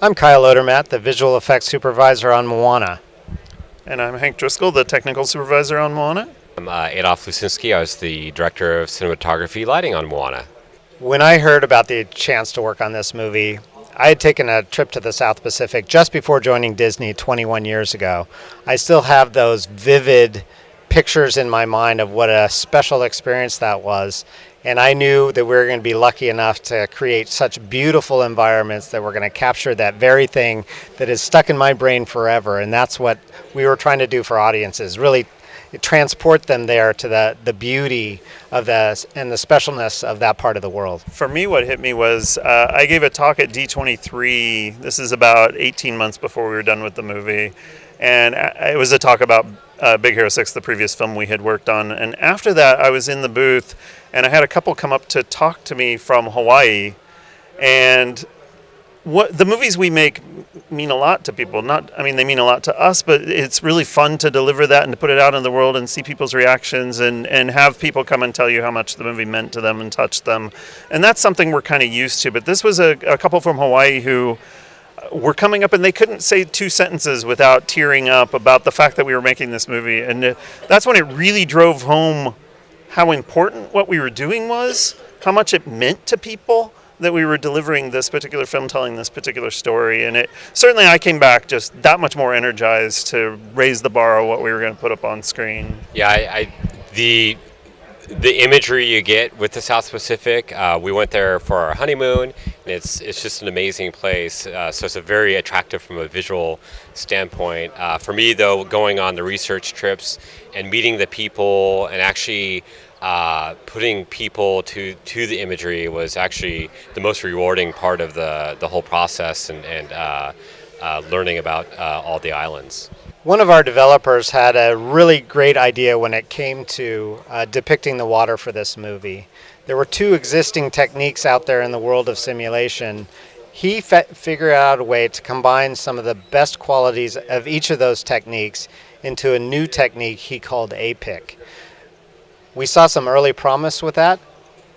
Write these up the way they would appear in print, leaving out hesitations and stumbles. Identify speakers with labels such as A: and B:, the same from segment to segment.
A: I'm Kyle Odermatt, the visual effects supervisor on Moana.
B: And I'm Hank Driscoll, the technical supervisor on Moana.
C: I'm Adolf Lusinski. I was the director of cinematography lighting on Moana.
A: When I heard about the chance to work on this movie, I had taken a trip to the South Pacific just before joining Disney 21 years ago. I still have those vivid pictures in my mind of what a special experience that was. And I knew that we were going to be lucky enough to create such beautiful environments that were going to capture that very thing that is stuck in my brain forever. And that's what we were trying to do for audiences, really transport them there to the beauty of the and the specialness of that part of the world.
B: For me, what hit me was I gave a talk at D23. This is about 18 months before we were done with the movie. And it was a talk about Big Hero 6, the previous film we had worked on. And after that, I was in the booth, and I had a couple come up to talk to me from Hawaii. And what the movies we make mean a lot to people. They mean a lot to us, but it's really fun to deliver that and to put it out in the world and see people's reactions and have people come and tell you how much the movie meant to them and touched them. And that's something we're kind of used to. But this was a couple from Hawaii who were coming up and they couldn't say two sentences without tearing up about the fact that we were making this movie. And that's when it really drove home how important what we were doing was, how much it meant to people that we were delivering this particular film, telling this particular story. And certainly I came back just that much more energized to raise the bar of what we were going to put up on screen.
C: Yeah, the imagery you get with the South Pacific, we went there for our honeymoon. And it's just an amazing place. So it's a very attractive from a visual standpoint. For me, though, going on the research trips and meeting the people and actually putting people to the imagery was actually the most rewarding part of the whole process and learning about all the islands.
A: One of our developers had a really great idea when it came to depicting the water for this movie. There were two existing techniques out there in the world of simulation. He figured out a way to combine some of the best qualities of each of those techniques into a new technique he called APIC. We saw some early promise with that,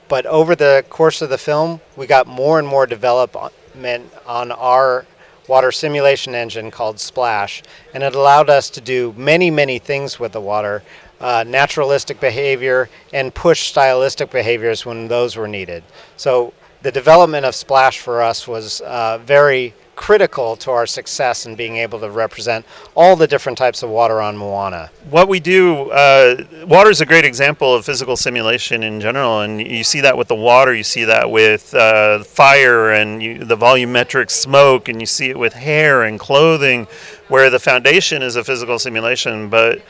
A: but over the course of the film, we got more and more development on our water simulation engine called Splash, and it allowed us to do many, many things with the water, naturalistic behavior and push stylistic behaviors when those were needed. So the development of Splash for us was very critical to our success in being able to represent all the different types of water on Moana.
B: What we do, water is a great example of physical simulation in general, and you see that with the water, you see that with fire and the volumetric smoke, and you see it with hair and clothing, where the foundation is a physical simulation. But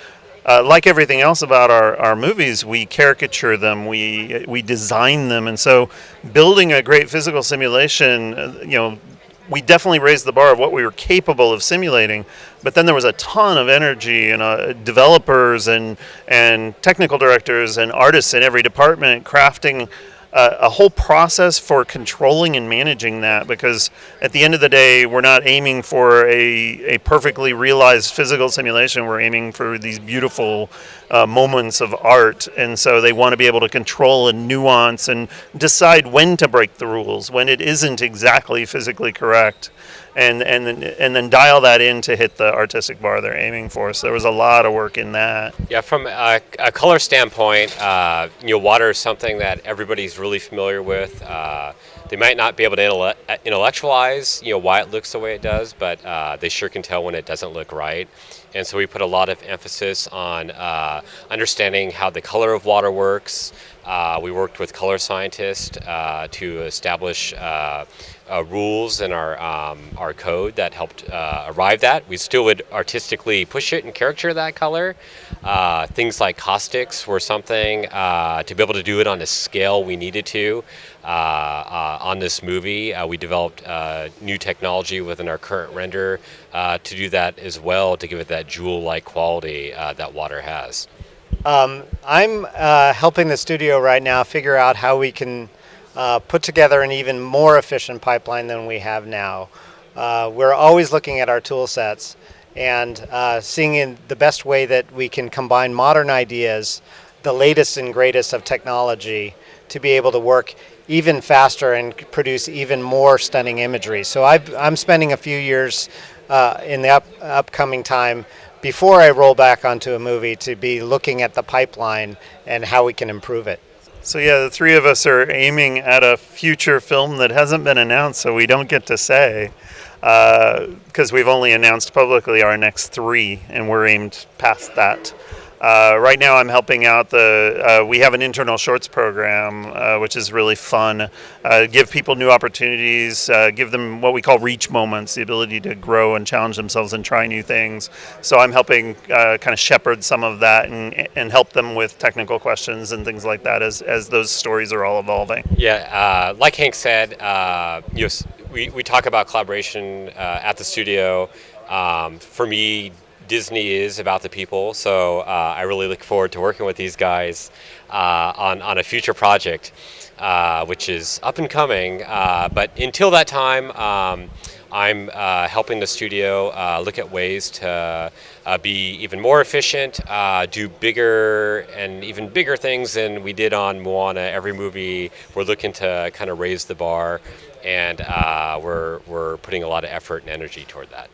B: like everything else about our movies, we caricature them, we design them, and so building a great physical simulation, we definitely raised the bar of what we were capable of simulating, but then there was a ton of energy and developers and technical directors and artists in every department crafting a whole process for controlling and managing that, because at the end of the day, we're not aiming for a perfectly realized physical simulation. We're aiming for these beautiful moments of art, and so they want to be able to control and nuance and decide when to break the rules, when it isn't exactly physically correct, and then dial that in to hit the artistic bar they're aiming for. So there was a lot of work in that.
C: Yeah, from a color standpoint, water is something that everybody's really familiar with. They might not be able to intellectualize, why it looks the way it does, but they sure can tell when it doesn't look right. And so we put a lot of emphasis on understanding how the color of water works. We worked with color scientists to establish rules in our code that helped arrive at. We still would artistically push it and caricature that color. Things like caustics were something to be able to do it on a scale we needed to. On this movie, we developed new technology within our current render to do that as well, to give it that jewel-like quality that water has.
A: I'm helping the studio right now figure out how we can put together an even more efficient pipeline than we have now. We're always looking at our tool sets and seeing in the best way that we can combine modern ideas, the latest and greatest of technology, to be able to work even faster and produce even more stunning imagery. So I'm spending a few years in the upcoming time before I roll back onto a movie to be looking at the pipeline and how we can improve it.
B: So yeah, the three of us are aiming at a future film that hasn't been announced, so we don't get to say, because we've only announced publicly our next three, and we're aimed past that. Right now, I'm helping out we have an internal shorts program, which is really fun. Give people new opportunities, give them what we call reach moments, the ability to grow and challenge themselves and try new things. So I'm helping kind of shepherd some of that and help them with technical questions and things like that as those stories are all evolving.
C: Yeah, like Hank said, we talk about collaboration at the studio. For me, Disney is about the people, so I really look forward to working with these guys on a future project, which is up and coming. But until that time, I'm helping the studio look at ways to be even more efficient, do bigger and even bigger things than we did on Moana. Every movie, we're looking to kind of raise the bar, and we're putting a lot of effort and energy toward that.